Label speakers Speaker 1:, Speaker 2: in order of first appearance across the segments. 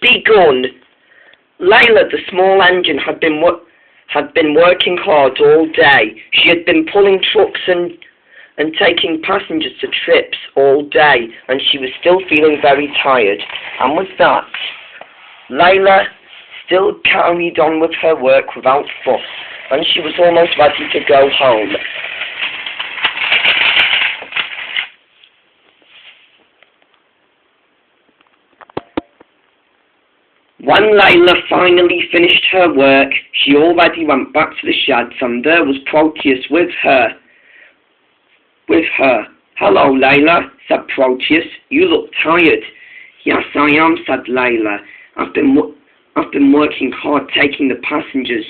Speaker 1: begun. Layla, the small engine, had been working hard all day. She had been pulling trucks and taking passengers to trips all day, and she was still feeling very tired. And with that, Layla still carried on with her work without fuss, and she was almost ready to go home. When Layla finally finished her work, she already went back to the sheds, and there was Proteus with her. "Hello, Layla," said Proteus. "You look tired." "Yes, I am," said Layla. I've been working hard taking the passengers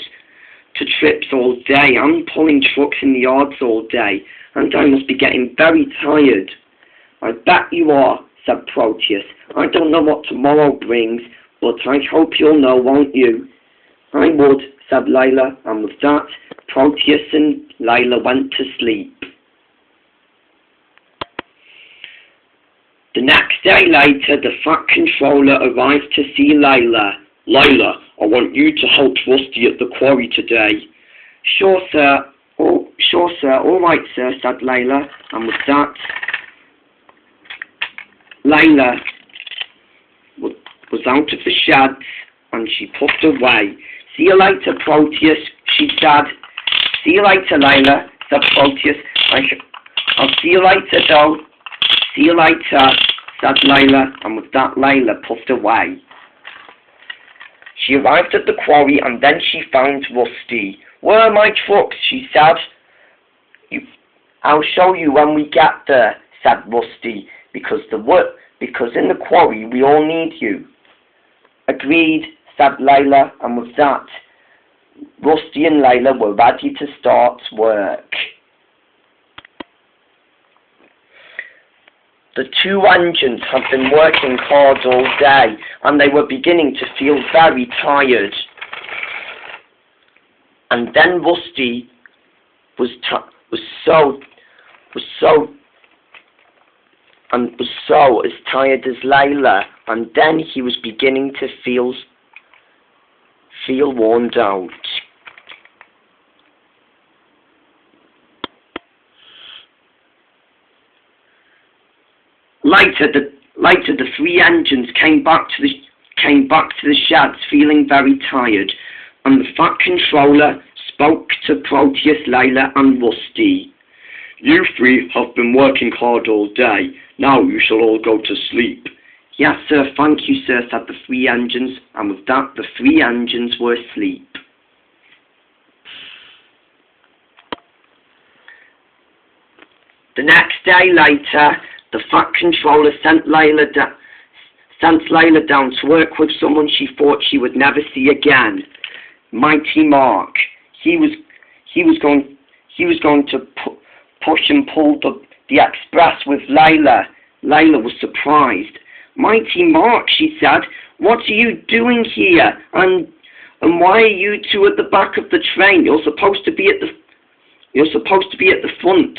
Speaker 1: to trips all day and pulling trucks in the yards all day, and I must be getting very tired." "I bet you are," said Proteus. "I don't know what tomorrow brings, but I hope you'll know, won't you?" "I would," said Layla, and with that, Proteus and Layla went to sleep. The next day later, the Fat Controller arrived to see Layla. "Layla, I want you to help Rusty at the quarry today." Sure, sir. All right, sir," said Layla, and with that, Layla was out of the sheds, and she puffed away. "See you later, Proteus," she said. "See you later, Layla," said Proteus. "I'll see you later, though." "See you later," said Layla, and with that, Layla puffed away. She arrived at the quarry, and then she found Rusty. "Where are my trucks?" she said. "I'll show you when we get there," said Rusty, because in the quarry we all need you." "Agreed," said Layla, and with that, Rusty and Layla were ready to start work. The two engines had been working hard all day, and they were beginning to feel very tired. And then Rusty was so as tired as Layla, and then he was beginning to feel worn out. Later, the three engines came back to the sheds, feeling very tired, and the Fat Controller spoke to Proteus, Layla, and Rusty. "You three have been working hard all day. Now you shall all go to sleep." "Yes, sir, thank you, sir," said the three engines, and with that, the three engines were asleep. The next day later, the Fat Controller sent Layla down to work with someone she thought she would never see again, Mighty Mark. He was going to push and pull the express with Layla. Layla was surprised. "Mighty Mark," she said, "what are you doing here? And why are you two at the back of the train? You're supposed to be at the front."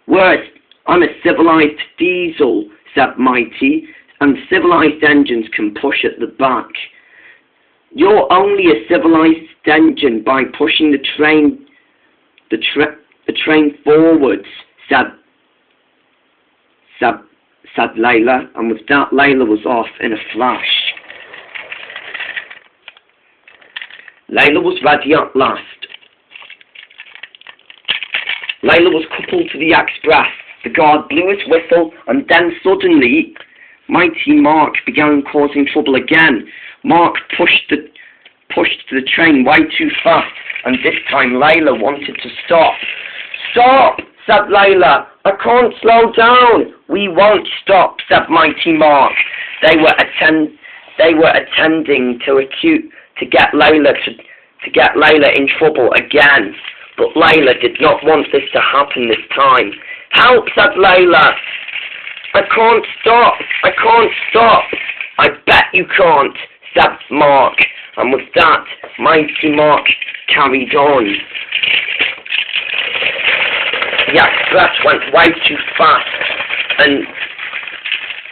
Speaker 1: "Worse, I'm a civilized diesel," said Mighty, "and civilized engines can push at the back." "You're only a civilized engine by pushing the train forwards," said Layla, and with that, Layla was off in a flash. Layla was ready at last. Layla was coupled to the express. The guard blew his whistle, and then suddenly, Mighty Mark began causing trouble again. Mark pushed the train way too fast, and this time Layla wanted to stop. "Stop," said Layla. "I can't slow down." "We won't stop," said Mighty Mark. They were attending to get Layla in trouble again. But Layla did not want this to happen this time. "Help," said Layla. "I can't stop. I can't stop." "I bet you can't," said Mark. And with that, Mighty Mark carried on. The express went way too fast, and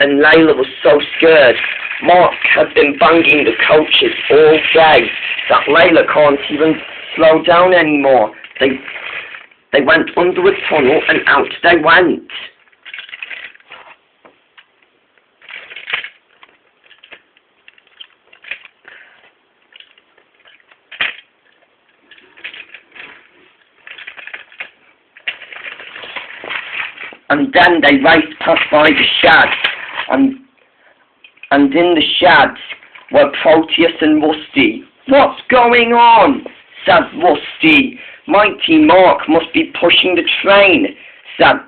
Speaker 1: Layla was so scared. Mark had been banging the coaches all day, that Layla can't even slow down anymore. They went under a tunnel and out they went. And then they raced past by the sheds, and in the sheds were Proteus and Rusty. "What's going on?" said Rusty. "Mighty Mark must be pushing the train," said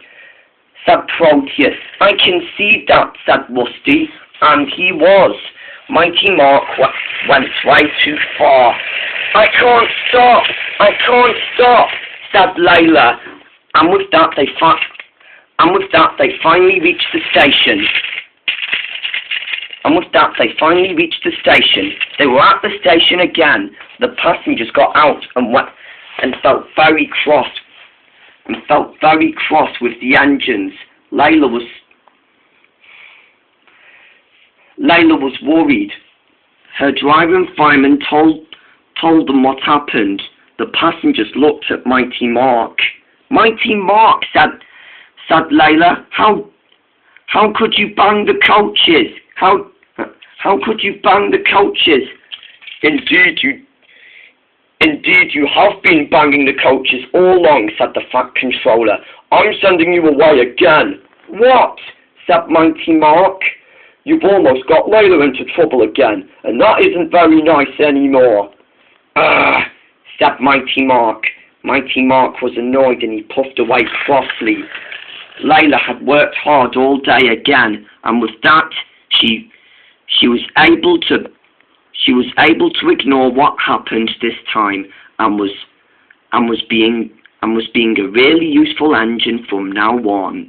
Speaker 1: Proteus. "I can see that," said Rusty, and he was. Mighty Mark went way too far. I can't stop," said Layla, and with that they finally reached the station. They were at the station again. The passengers got out and felt very cross with the engines. Layla was worried. Her driver and fireman told them what happened. The passengers looked at Mighty Mark. "Mighty Mark," said Layla, how could you bang the coaches? How could you bang the coaches?" Indeed you have been banging the coaches all along," said the Fat Controller. "I'm sending you away again." "What?" said Mighty Mark. "You've almost got Layla into trouble again, and that isn't very nice anymore." "Ugh," said Mighty Mark. Mighty Mark was annoyed and he puffed away crossly. Layla had worked hard all day again, and with that she was able to ignore what happened this time, and was being a really useful engine from now on.